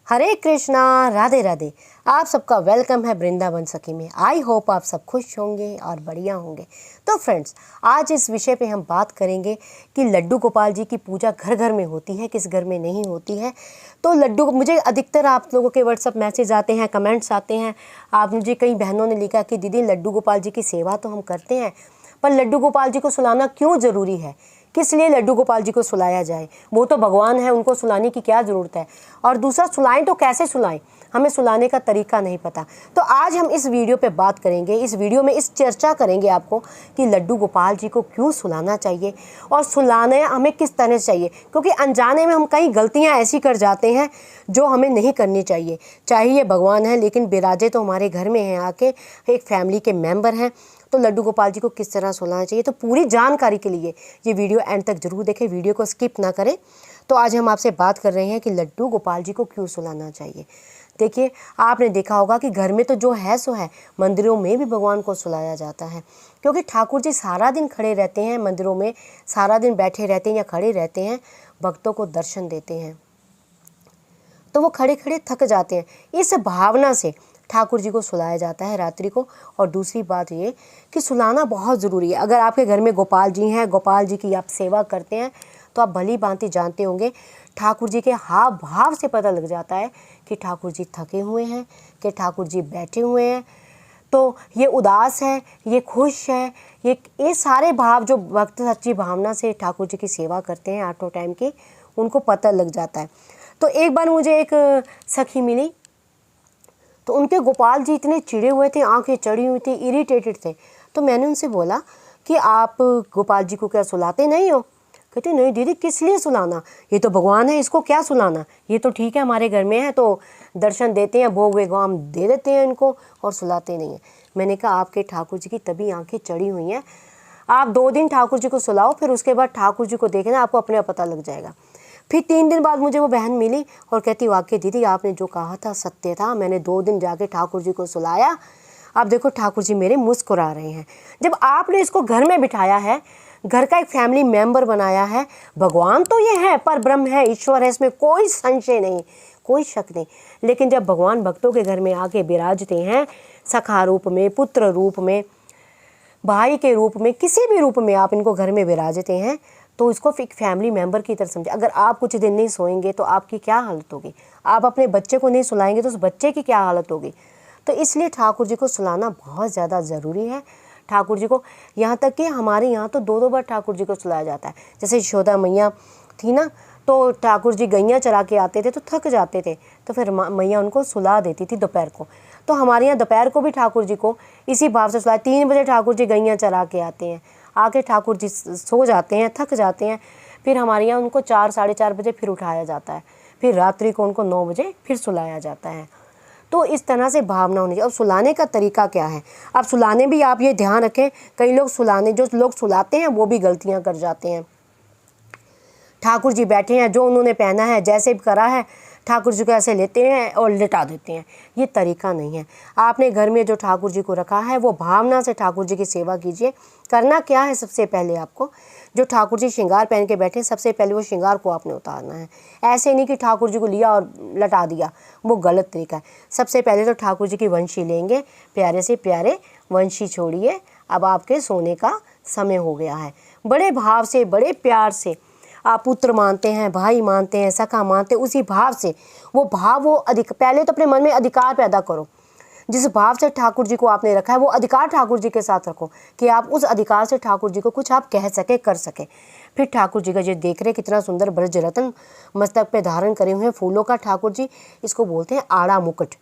हरे कृष्णा, राधे राधे। आप सबका वेलकम है वृंदावन सखी में। आई होप आप सब खुश होंगे और बढ़िया होंगे। तो फ्रेंड्स, आज इस विषय पे हम बात करेंगे कि लड्डू गोपाल जी की पूजा घर घर में होती है, किस घर में नहीं होती है। तो लड्डू, मुझे अधिकतर आप लोगों के व्हाट्सअप मैसेज आते हैं, कमेंट्स आते हैं। आप मुझे कई बहनों ने लिखा कि दीदी लड्डू गोपाल जी की सेवा तो हम करते हैं, पर लड्डू गोपाल जी को सुलाना क्यों ज़रूरी है, किस लिए लड्डू गोपाल जी को सुलाया जाए, वो तो भगवान है, उनको सुलाने की क्या ज़रूरत है। और दूसरा, सुलाएं तो कैसे सुलाएं, हमें सुलाने का तरीका नहीं पता। तो आज हम इस वीडियो पे बात करेंगे, इस वीडियो में इस चर्चा करेंगे आपको कि लड्डू गोपाल जी को क्यों सुलाना चाहिए और सुलाने हमें किस तरह से चाहिए। क्योंकि अनजाने में हम कई गलतियां ऐसी कर जाते हैं जो हमें नहीं करनी चाहिए। चाहे ये भगवान है, लेकिन बिराजे तो हमारे घर में हैं, आके एक फैमिली के मेम्बर हैं। तो लड्डू गोपाल जी को किस तरह सुलाना चाहिए, तो पूरी जानकारी के लिए ये वीडियो एंड तक जरूर देखें, वीडियो को स्किप ना करें। तो आज हम आपसे बात कर रहे हैं कि लड्डू गोपाल जी को क्यों सुलाना चाहिए। देखिए, आपने देखा होगा कि घर में तो जो है सो है, मंदिरों में भी भगवान को सुलाया जाता है। क्योंकि ठाकुर जी सारा दिन खड़े रहते हैं मंदिरों में, सारा दिन बैठे रहते हैं या खड़े रहते हैं, भक्तों को दर्शन देते हैं, तो वो खड़े खड़े थक जाते हैं। इस भावना से ठाकुर जी को सुलाया जाता है रात्रि को। और दूसरी बात ये कि सुलाना बहुत ज़रूरी है। अगर आपके घर में गोपाल जी हैं, गोपाल जी की आप सेवा करते हैं, तो आप भली भांति जानते होंगे, ठाकुर जी के हाव भाव से पता लग जाता है कि ठाकुर जी थके हुए हैं, कि ठाकुर जी बैठे हुए हैं, तो ये उदास है, ये खुश है, ये सारे भाव जो भक्त सच्ची भावना से ठाकुर जी की सेवा करते हैं आठों टाइम की, उनको पता लग जाता है। तो एक बार मुझे एक सखी मिली, तो उनके गोपाल जी इतने चिढ़े हुए थे, आंखें चढ़ी हुई थी, इरिटेटेड थे। तो मैंने उनसे बोला कि आप गोपाल जी को क्या सुलाते नहीं हो? कहते नहीं दीदी, किस लिए सुलाना, ये तो भगवान है, इसको क्या सुलाना, ये तो ठीक है हमारे घर में है, तो दर्शन देते हैं, भोग वेग हम दे देते हैं इनको, और सुलाते नहीं हैं। मैंने कहा आपके ठाकुर जी की तभी आंखें चढ़ी हुई हैं, आप 2 दिन ठाकुर जी को सुलाओ, फिर उसके बाद ठाकुर जी को देखना, आपको अपने आप पता लग जाएगा। फिर 3 दिन बाद मुझे वो बहन मिली और कहती, वाकई दीदी आपने जो कहा था सत्य था, मैंने 2 दिन जाके ठाकुर जी को सुलाया, अब देखो ठाकुर जी मेरे मुस्कुरा रहे हैं। जब आपने इसको घर में बिठाया है, घर का एक फैमिली मेंबर बनाया है, भगवान तो ये है, पर ब्रह्म है, ईश्वर है, इसमें कोई संशय नहीं, कोई शक नहीं। लेकिन जब भगवान भक्तों के घर में आके विराजते हैं, सखा रूप में, पुत्र रूप में, भाई के रूप में, किसी भी रूप में आप इनको घर में विराजते हैं, तो इसको एक फैमिली मेंबर की तरह समझे। अगर आप कुछ दिन नहीं सोएंगे तो आपकी क्या हालत होगी, आप अपने बच्चे को नहीं सुलाएंगे तो उस बच्चे की क्या हालत होगी। तो इसलिए ठाकुर जी को सुलाना बहुत ज़्यादा ज़रूरी है। ठाकुर जी को, यहाँ तक कि हमारे यहाँ तो 2-2 बार ठाकुर जी को सुलाया जाता है। जैसे यशोदा मैया थी ना, तो ठाकुर जी गैया चरा के आते थे तो थक जाते थे, तो फिर मैया उनको सुला देती थी दोपहर को। तो हमारे यहाँ दोपहर को भी ठाकुर जी को इसी भाव से सुलाया। 3 बजे ठाकुर जी गैया चरा के आते हैं, आके ठाकुर जी सो जाते हैं, थक जाते हैं, फिर हमारे यहाँ उनको 4 साढ़े 4 बजे फिर उठाया जाता है, फिर रात्रि को उनको 9 बजे फिर सुलाया जाता है। तो इस तरह से भावना होनी चाहिए। अब सुलाने का तरीका क्या है, अब सुलाने भी आप ये ध्यान रखें, कई लोग सुलाने, जो लोग सुलाते हैं वो भी गलतियाँ कर जाते हैं। ठाकुर जी बैठे हैं, जो उन्होंने पहना है, जैसे भी करा है, ठाकुर जी को ऐसे लेते हैं और लिटा देते हैं। ये तरीका नहीं है। आपने घर में जो ठाकुर जी को रखा है, वो भावना से ठाकुर जी की सेवा कीजिए। करना क्या है, सबसे पहले आपको, जो ठाकुर जी श्रृंगार पहन के बैठे, सबसे पहले वो श्रृंगार को आपने उतारना है। ऐसे नहीं कि ठाकुर जी को लिया और लटा दिया, वो गलत तरीका है। सबसे पहले तो ठाकुर जी की वंशी लेंगे, प्यारे से प्यारे वंशी छोड़िए, अब आपके सोने का समय हो गया है। बड़े भाव से, बड़े प्यार से, आप पुत्र मानते हैं, भाई मानते हैं, सखा मानते हैं, उसी भाव से, वो भाव, वो पहले तो अपने मन में अधिकार पैदा करो। जिस भाव से ठाकुर जी को आपने रखा है, वो अधिकार ठाकुर जी के साथ रखो कि आप उस अधिकार से ठाकुर जी को कुछ आप कह सके, कर सके। फिर ठाकुर जी का ये देख रहे कितना सुंदर ब्रज रत्न मस्तक पे धारण करे हुए हैं फूलों का ठाकुर जी, इसको बोलते हैं आड़ा मुकुट।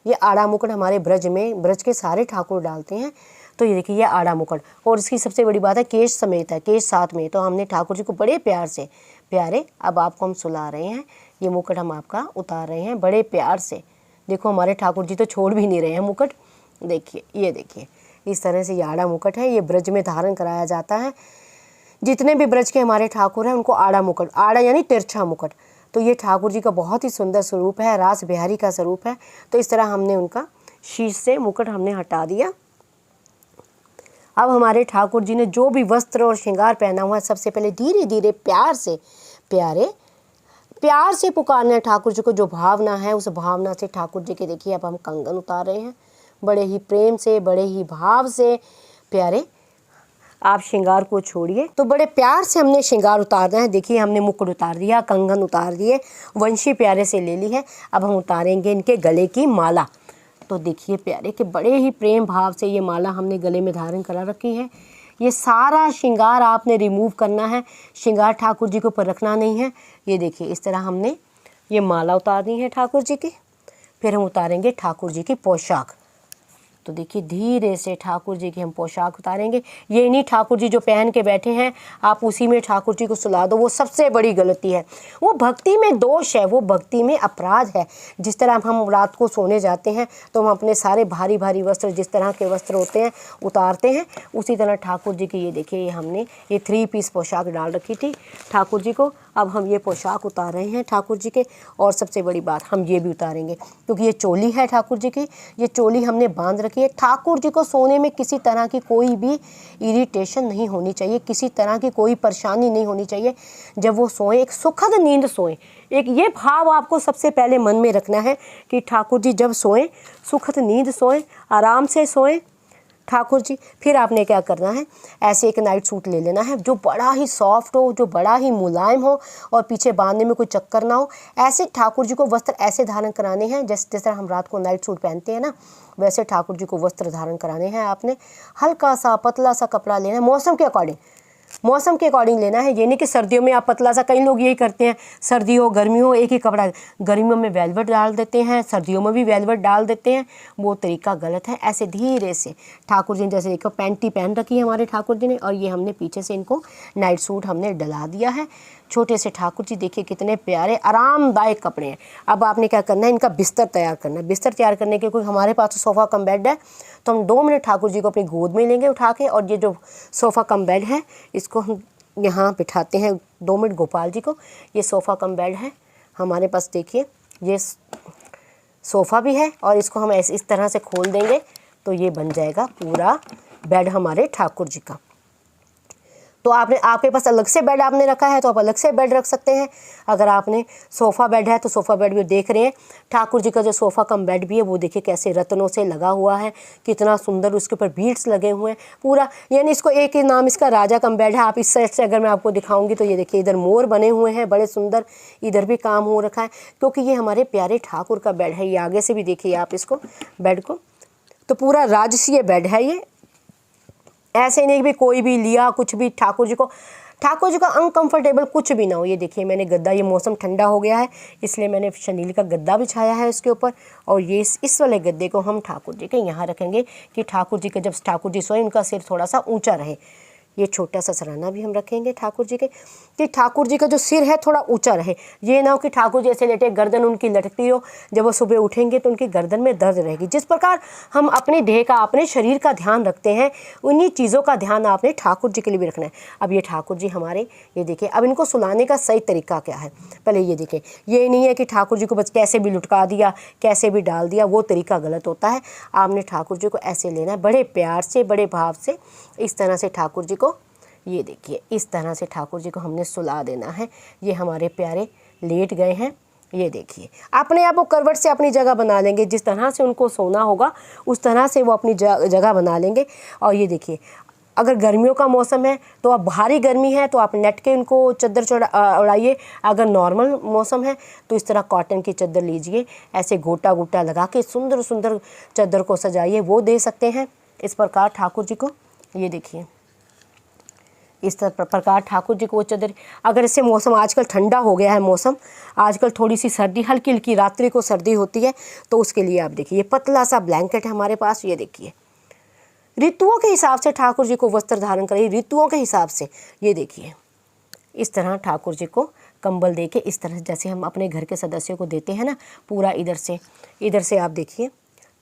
ये आड़ा मुकुट हमारे ब्रज में, ब्रज के सारे ठाकुर डालते हैं। तो ये देखिए, ये आड़ा मुकुट, और इसकी सबसे बड़ी बात है केश समेत है, केश साथ में। तो हमने ठाकुर जी को बड़े प्यार से, प्यारे, अब आपको हम सुला रहे हैं, ये मुकुट हम आपका उतार रहे हैं बड़े प्यार से। देखो हमारे ठाकुर जी तो छोड़ भी नहीं रहे हैं मुकुट, देखिए, ये देखिए, इस तरह से ये आड़ा मुकुट है, ये ब्रज में धारण कराया जाता है। जितने भी ब्रज के हमारे ठाकुर हैं उनको आड़ा मुकुट, आड़ा यानी तिरछा मुकुट। तो ये ठाकुर जी का बहुत ही सुंदर स्वरूप है, रास बिहारी का स्वरूप है। तो इस तरह हमने उनका शीश से मुकुट हमने हटा दिया। अब हमारे ठाकुर जी ने जो भी वस्त्र और श्रृंगार पहना हुआ है, सबसे पहले धीरे धीरे प्यार से, प्यारे प्यार से पुकारना है ठाकुर जी को, जो भावना है उस भावना से ठाकुर जी के देखिए अब हम कंगन उतार रहे हैं, बड़े ही प्रेम से, बड़े ही भाव से। प्यारे आप श्रृंगार को छोड़िए, तो बड़े प्यार से हमने श्रृंगार उतारना है। देखिए हमने मुकुट उतार दिया, कंगन उतार दिए, वंशी प्यारे से ले ली है। अब हम उतारेंगे इनके गले की माला। तो देखिए प्यारे के बड़े ही प्रेम भाव से ये माला हमने गले में धारण करा रखी है। ये सारा श्रृंगार आपने रिमूव करना है, श्रृंगार ठाकुर जी के ऊपर रखना नहीं है। ये देखिए इस तरह हमने ये माला उतारनी है ठाकुर जी की। फिर हम उतारेंगे ठाकुर जी की पोशाक। तो देखिए धीरे से ठाकुर जी की हम पोशाक उतारेंगे। ये नहीं ठाकुर जी जो पहन के बैठे हैं आप उसी में ठाकुर जी को सुला दो, वो सबसे बड़ी गलती है। वो भक्ति में दोष है, वो भक्ति में अपराध है। जिस तरह हम रात को सोने जाते हैं तो हम अपने सारे भारी भारी वस्त्र, जिस तरह के वस्त्र होते हैं, उतारते हैं, उसी तरह ठाकुर जी की ये देखिए ये हमने ये 3 पीस पोशाक डाल रखी थी ठाकुर जी को। अब हम ये पोशाक उतार रहे हैं ठाकुर जी के। और सबसे बड़ी बात हम ये भी उतारेंगे क्योंकि ये चोली है ठाकुर जी की, ये चोली हमने बांध रखी है। ठाकुर जी को सोने में किसी तरह की कोई भी इरिटेशन नहीं होनी चाहिए, किसी तरह की कोई परेशानी नहीं होनी चाहिए। जब वो सोएं एक सुखद नींद सोएं, एक ये भाव आपको सबसे पहले मन में रखना है कि ठाकुर जी जब सोएं सुखद नींद सोएं, आराम से सोएं ठाकुर जी। फिर आपने क्या करना है, ऐसे एक नाइट सूट ले लेना है जो बड़ा ही सॉफ्ट हो, जो बड़ा ही मुलायम हो और पीछे बांधने में कोई चक्कर ना हो। ऐसे ठाकुर जी को वस्त्र ऐसे धारण कराने हैं जिस तरह हम रात को नाइट सूट पहनते हैं ना, वैसे ठाकुर जी को वस्त्र धारण कराने हैं आपने। हल्का सा पतला सा कपड़ा लेना है, मौसम के अकॉर्डिंग, मौसम के अकॉर्डिंग लेना है। ये नहीं कि सर्दियों में आप पतला सा, कई लोग यही करते हैं, सर्दी हो गर्मी हो एक ही कपड़ा, गर्मियों में वेलवेट डाल देते हैं, सर्दियों में भी वेलवेट डाल देते हैं, वो तरीका गलत है। ऐसे धीरे से ठाकुर जी ने जैसे देखो पैंटी पहन रखी है हमारे ठाकुर जी ने, और ये हमने पीछे से इनको नाइट सूट हमने डला दिया है। छोटे से ठाकुर जी देखिए कितने प्यारे आरामदायक कपड़े हैं। अब आपने क्या करना है, इनका बिस्तर तैयार करना है। बिस्तर तैयार करने के कोई हमारे पास तो सोफ़ा कम बेड है, तो हम 2 मिनट ठाकुर जी को अपनी गोद में लेंगे उठा के, और ये जो सोफ़ा कम बेड है इसको हम यहाँ बिठाते हैं 2 मिनट गोपाल जी को। ये सोफ़ा कम बेड है हमारे पास, देखिए ये सोफ़ा भी है, और इसको हम ऐसे इस तरह से खोल देंगे तो ये बन जाएगा पूरा बेड हमारे ठाकुर जी का। तो आपने, आपके पास अलग से बेड आपने रखा है तो आप अलग से बेड रख सकते हैं। अगर आपने सोफ़ा बेड है तो सोफ़ा बेड भी देख रहे हैं। ठाकुर जी का जो सोफ़ा कम बेड भी है वो देखिए कैसे रत्नों से लगा हुआ है, कितना सुंदर, उसके ऊपर बीड्स लगे हुए हैं पूरा। यानी इसको एक ही नाम इसका राजा कम बेड है। आप इस साइड से अगर मैं आपको दिखाऊंगी तो ये देखिए इधर मोर बने हुए हैं बड़े सुंदर, इधर भी काम हो रखा है क्योंकि ये हमारे प्यारे ठाकुर का बेड है। ये आगे से भी देखिए आप इसको बेड को, तो पूरा राजसीय बेड है ये। ऐसे नहीं भी कोई भी लिया कुछ भी ठाकुर जी का अनकंफर्टेबल कुछ भी ना हो। ये देखिए मैंने गद्दा, ये मौसम ठंडा हो गया है इसलिए मैंने शनील का गद्दा बिछाया है इसके ऊपर, और ये इस वाले गद्दे को हम ठाकुर जी के यहाँ रखेंगे कि ठाकुर जी के जब ठाकुर जी सोए उनका सिर थोड़ा सा ऊंचा रहे। ये छोटा सा सराहना भी हम रखेंगे ठाकुर जी के, कि ठाकुर जी का जो सिर है थोड़ा ऊंचा रहे। ये ना हो कि ठाकुर जी ऐसे लेटे गर्दन उनकी लटकती हो, जब वो सुबह उठेंगे तो उनकी गर्दन में दर्द रहेगी। जिस प्रकार हम अपने देह का, अपने शरीर का ध्यान रखते हैं, उन्हीं चीज़ों का ध्यान आपने ठाकुर जी के लिए भी रखना है। अब ये ठाकुर जी हमारे, ये देखिए अब इनको सुलाने का सही तरीका क्या है, पहले ये देखें। ये नहीं है कि ठाकुर जी को बस कैसे भी लुटका दिया, कैसे भी डाल दिया, वो तरीका गलत होता है। आपने ठाकुर जी को ऐसे लेना है, बड़े प्यार से, बड़े भाव से, इस तरह से ठाकुर जी को, ये देखिए इस तरह से ठाकुर जी को हमने सुला देना है। ये हमारे प्यारे लेट गए हैं, ये देखिए अपने आप वो करवट से अपनी जगह बना लेंगे, जिस तरह से उनको सोना होगा उस तरह से वो अपनी जगह बना लेंगे। और ये देखिए अगर गर्मियों का मौसम है तो आप, भारी गर्मी है तो आप नेट के उनको चद्दर उड़ाइए। अगर नॉर्मल मौसम है तो इस तरह कॉटन की चद्दर लीजिए, ऐसे गोटा गोटा लगा के सुंदर सुंदर चद्दर को सजाइए, वो दे सकते हैं इस प्रकार ठाकुर जी को। ये देखिए इस प्रकार ठाकुर जी को वो चद्दर, अगर इससे मौसम आजकल ठंडा हो गया है, मौसम आजकल थोड़ी सी सर्दी, हल्की हल्की रात्रि को सर्दी होती है, तो उसके लिए आप देखिए ये पतला सा ब्लैंकेट है हमारे पास। ये देखिए ऋतुओं के हिसाब से ठाकुर जी को वस्त्र धारण करिए, ऋतुओं के हिसाब से। ये देखिए इस तरह ठाकुर जी को कंबल दे के, इस तरह जैसे हम अपने घर के सदस्यों को देते हैं ना, पूरा इधर से आप देखिए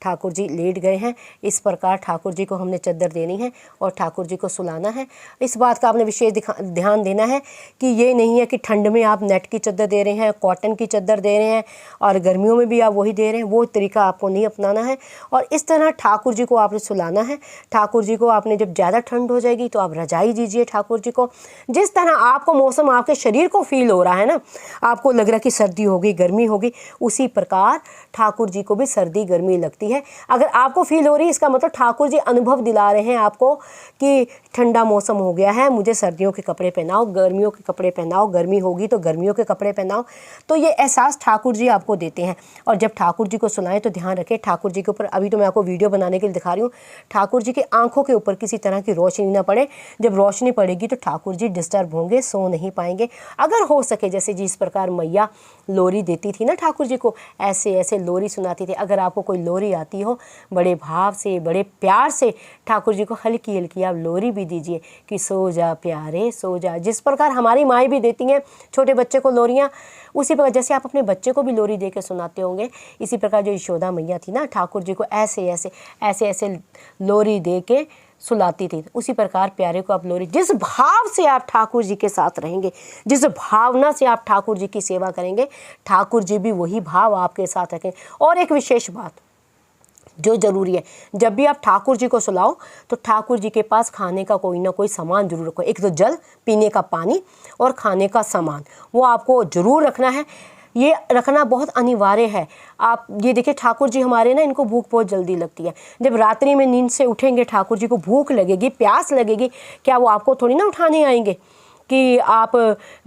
ठाकुर जी लेट गए हैं। इस प्रकार ठाकुर जी को हमने चद्दर देनी है और ठाकुर जी को सुलाना है। इस बात का आपने विशेष ध्यान देना है कि ये नहीं है कि ठंड में आप नेट की चद्दर दे रहे हैं, कॉटन की चद्दर दे रहे हैं और गर्मियों में भी आप वही दे रहे हैं, वो तरीका आपको नहीं अपनाना है। और इस तरह ठाकुर जी को आपने सुलाना है। ठाकुर जी को आपने जब ज़्यादा ठंड हो जाएगी तो आप रजाई दीजिए ठाकुर जी को। जिस तरह आपको मौसम आपके शरीर को फील हो रहा है ना, आपको लग रहा है कि सर्दी होगी, गर्मी होगी, उसी प्रकार ठाकुर जी को भी सर्दी गर्मी लगती है। अगर आपको फील हो रही है, इसका मतलब ठाकुर जी अनुभव दिला रहे हैं आपको कि ठंडा मौसम हो गया है, मुझे सर्दियों के कपड़े पहनाओ, गर्मियों के कपड़े पहनाओ, गर्मी होगी तो गर्मियों के कपड़े पहनाओ। तो ये एहसास ठाकुर जी आपको देते हैं। और जब ठाकुर जी को सुनाएं तो ध्यान रखें ठाकुर जी के ऊपर, अभी तो मैं आपको वीडियो बनाने के लिए दिखा रही हूँ, ठाकुर जी के आंखों के ऊपर किसी तरह की रोशनी ना पड़े। जब रोशनी पड़ेगी तो ठाकुर जी डिस्टर्ब होंगे, सो नहीं पाएंगे। अगर हो सके, जैसे जिस प्रकार मैया लोरी देती थी ना ठाकुर जी को, ऐसे ऐसे लोरी सुनाती थी। अगर आपको कोई लोरी आती हो, बड़े भाव से, बड़े प्यार से ठाकुर जी को हल्की हल्की आप लोरी भी दीजिए कि सो जा प्यारे सो जा। जिस प्रकार हमारी माएँ भी देती हैं छोटे बच्चे को लोरियाँ, उसी प्रकार जैसे आप अपने बच्चे को भी लोरी दे के सुनाते होंगे, इसी प्रकार जो यशोदा मैया थी ना, ठाकुर जी को ऐसे ऐसे ऐसे ऐसे लोरी दे के सुलाती थी। उसी प्रकार प्यारे को आप लोरी, जिस भाव से आप ठाकुर जी के साथ रहेंगे, जिस भावना से आप ठाकुर जी की सेवा करेंगे, ठाकुर जी भी वही भाव आपके साथ रखें। और एक विशेष बात जो ज़रूरी है, जब भी आप ठाकुर जी को सुलाओ तो ठाकुर जी के पास खाने का कोई ना कोई सामान जरूर रखो। एक तो जल, पीने का पानी और खाने का सामान, वो आपको ज़रूर रखना है। ये रखना बहुत अनिवार्य है। आप ये देखिए ठाकुर जी हमारे ना, इनको भूख बहुत जल्दी लगती है। जब रात्रि में नींद से उठेंगे, ठाकुर जी को भूख लगेगी, प्यास लगेगी, क्या वो आपको थोड़ी ना उठाने आएंगे कि आप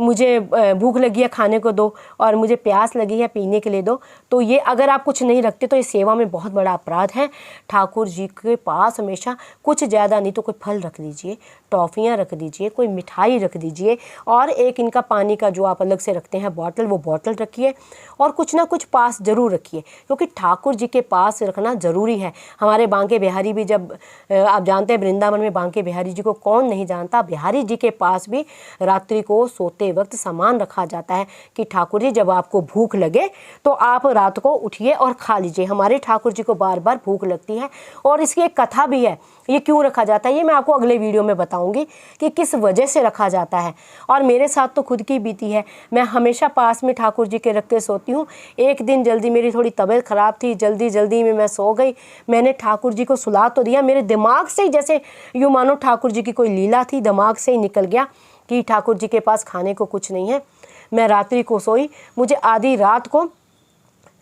मुझे भूख लगी है खाने को दो और मुझे प्यास लगी है पीने के लिए दो। तो ये अगर आप कुछ नहीं रखते तो ये सेवा में बहुत बड़ा अपराध है। ठाकुर जी के पास हमेशा कुछ ज़्यादा नहीं तो कोई फल रख दीजिए, टॉफ़ियाँ रख दीजिए, कोई मिठाई रख दीजिए, और एक इनका पानी का जो आप अलग से रखते हैं बॉटल, वो बॉटल रखिए, और कुछ ना कुछ पास ज़रूर रखिए, क्योंकि ठाकुर जी के पास रखना ज़रूरी है। हमारे बांके बिहारी भी, जब आप जानते हैं वृंदावन में बांके बिहारी जी को कौन नहीं जानता, बिहारी जी के पास भी रात्रि को सोते वक्त सामान रखा जाता है कि ठाकुर जी जब आपको भूख लगे तो आप रात को उठिए और खा लीजिए। हमारे ठाकुर जी को बार बार भूख लगती है और इसकी एक कथा भी है। ये क्यों रखा जाता है ये मैं आपको अगले वीडियो में बताऊंगी कि किस वजह से रखा जाता है। और मेरे साथ तो खुद की बीती है, मैं हमेशा पास में ठाकुर जी के रख के सोती हूँ। एक दिन जल्दी, मेरी थोड़ी तबीयत ख़राब थी, जल्दी जल्दी में मैं सो गई। मैंने ठाकुर जी को सुला तो दिया, मेरे दिमाग से ही जैसे यूँ मानो ठाकुर जी की कोई लीला थी, दिमाग से ही निकल गया कि ठाकुर जी के पास खाने को कुछ नहीं है। मैं रात्रि को सोई, मुझे आधी रात को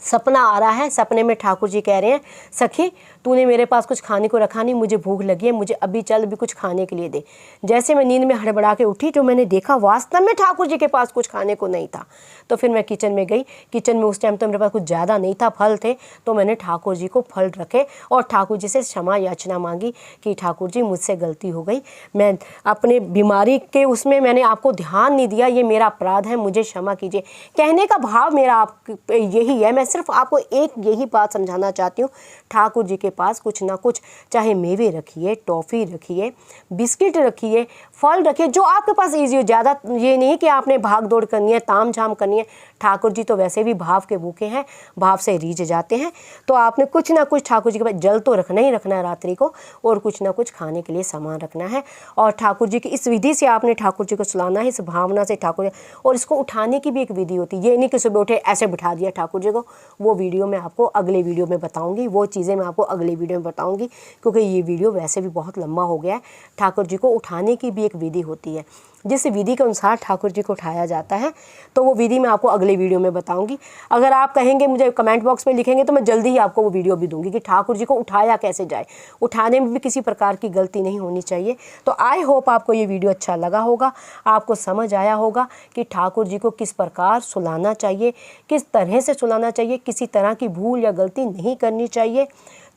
सपना आ रहा है। सपने में ठाकुर जी कह रहे हैं, सखी तूने मेरे पास कुछ खाने को रखा नहीं, मुझे भूख लगी है, मुझे अभी चल भी कुछ खाने के लिए दे। जैसे मैं नींद में हड़बड़ा के उठी तो मैंने देखा वास्तव में ठाकुर जी के पास कुछ खाने को नहीं था। तो फिर मैं किचन में गई। किचन में उस टाइम तो मेरे पास कुछ ज़्यादा नहीं था, फल थे, तो मैंने ठाकुर जी को फल रखे और ठाकुर जी से क्षमा याचना मांगी कि ठाकुर जी मुझसे गलती हो गई, मैं अपने बीमारी के उसमें मैंने आपको ध्यान नहीं दिया, ये मेरा अपराध है, मुझे क्षमा कीजिए। कहने का भाव मेरा आप यही है, मैं सिर्फ आपको एक यही बात समझाना चाहती हूँ, ठाकुर जी के पास कुछ ना कुछ, चाहे मेवे रखिए, टॉफ़ी रखिए, बिस्किट रखिए, फल रखिए, जो आपके पास ईजी हो। ज़्यादा ये नहीं कि आपने भाग दौड़ करनी है, ताम झाम करनी है। ठाकुर जी तो वैसे भी भाव के भूखे हैं, भाव से रीझ जाते हैं। तो आपने कुछ ना कुछ ठाकुर जी के पास जल तो रखना ही रखना है रात्रि को, और कुछ ना कुछ खाने के लिए सामान रखना है। और ठाकुर जी की इस विधि से आपने ठाकुर जी को सुलाना है, इस भावना से ठाकुर। और इसको उठाने की भी एक विधि होती है, ये नहीं कि सुबह उठे ऐसे बिठा दिया ठाकुर जी को। वो वीडियो मैं आपको अगले वीडियो में बताऊंगी, वो चीज़ें मैं आपको अगले वीडियो में बताऊंगी, क्योंकि ये वीडियो वैसे भी बहुत लंबा हो गया है। ठाकुर जी को उठाने की भी एक विधि होती है, जिस विधि के अनुसार ठाकुर जी को उठाया जाता है, तो वो विधि मैं आपको अगले वीडियो में बताऊंगी। अगर आप कहेंगे, मुझे कमेंट बॉक्स में लिखेंगे, तो मैं जल्दी ही आपको वो वीडियो भी दूंगी कि ठाकुर जी को उठाया कैसे जाए। उठाने में भी किसी प्रकार की गलती नहीं होनी चाहिए। तो आई होप आपको ये वीडियो अच्छा लगा होगा, आपको समझ आया होगा कि ठाकुर जी को किस प्रकार सुलाना चाहिए, किस तरह से सुलाना चाहिए, किसी तरह की भूल या गलती नहीं करनी चाहिए।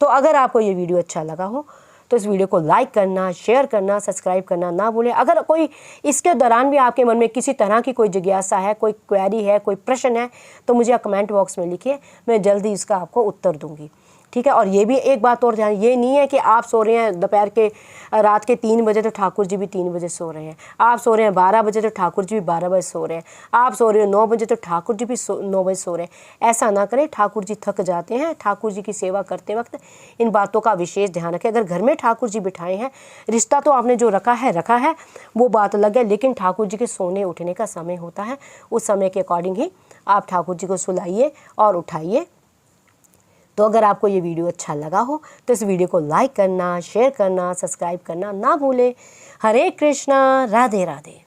तो अगर आपको ये वीडियो अच्छा लगा हो तो इस वीडियो को लाइक करना, शेयर करना, सब्सक्राइब करना ना भूलें। अगर कोई इसके दौरान भी आपके मन में किसी तरह की कोई जिज्ञासा है, कोई क्वेरी है, कोई प्रश्न है, तो मुझे कमेंट बॉक्स में लिखिए, मैं जल्दी इसका आपको उत्तर दूंगी। ठीक है। और ये भी एक बात और ध्यान, ये नहीं है कि आप सो रहे हैं दोपहर के रात के 3 बजे तो ठाकुर जी भी 3 बजे सो रहे हैं, आप सो रहे हैं 12 बजे तो ठाकुर जी भी 12 बजे सो रहे हैं, आप सो रहे हो 9 बजे तो ठाकुर जी भी 9 बजे सो रहे हैं। ऐसा ना करें, ठाकुर जी थक जाते हैं। ठाकुर जी की सेवा करते वक्त इन बातों का विशेष ध्यान रखें। अगर घर में ठाकुर जी बिठाए हैं, रिश्ता तो आपने जो रखा है वो बात अलग है, लेकिन ठाकुर जी के सोने उठने का समय होता है, उस समय के अकॉर्डिंग ही आप ठाकुर जी को सुलाइए और उठाइए। तो अगर आपको ये वीडियो अच्छा लगा हो तो इस वीडियो को लाइक करना, शेयर करना, सब्सक्राइब करना ना भूलें। हरे कृष्णा, राधे राधे।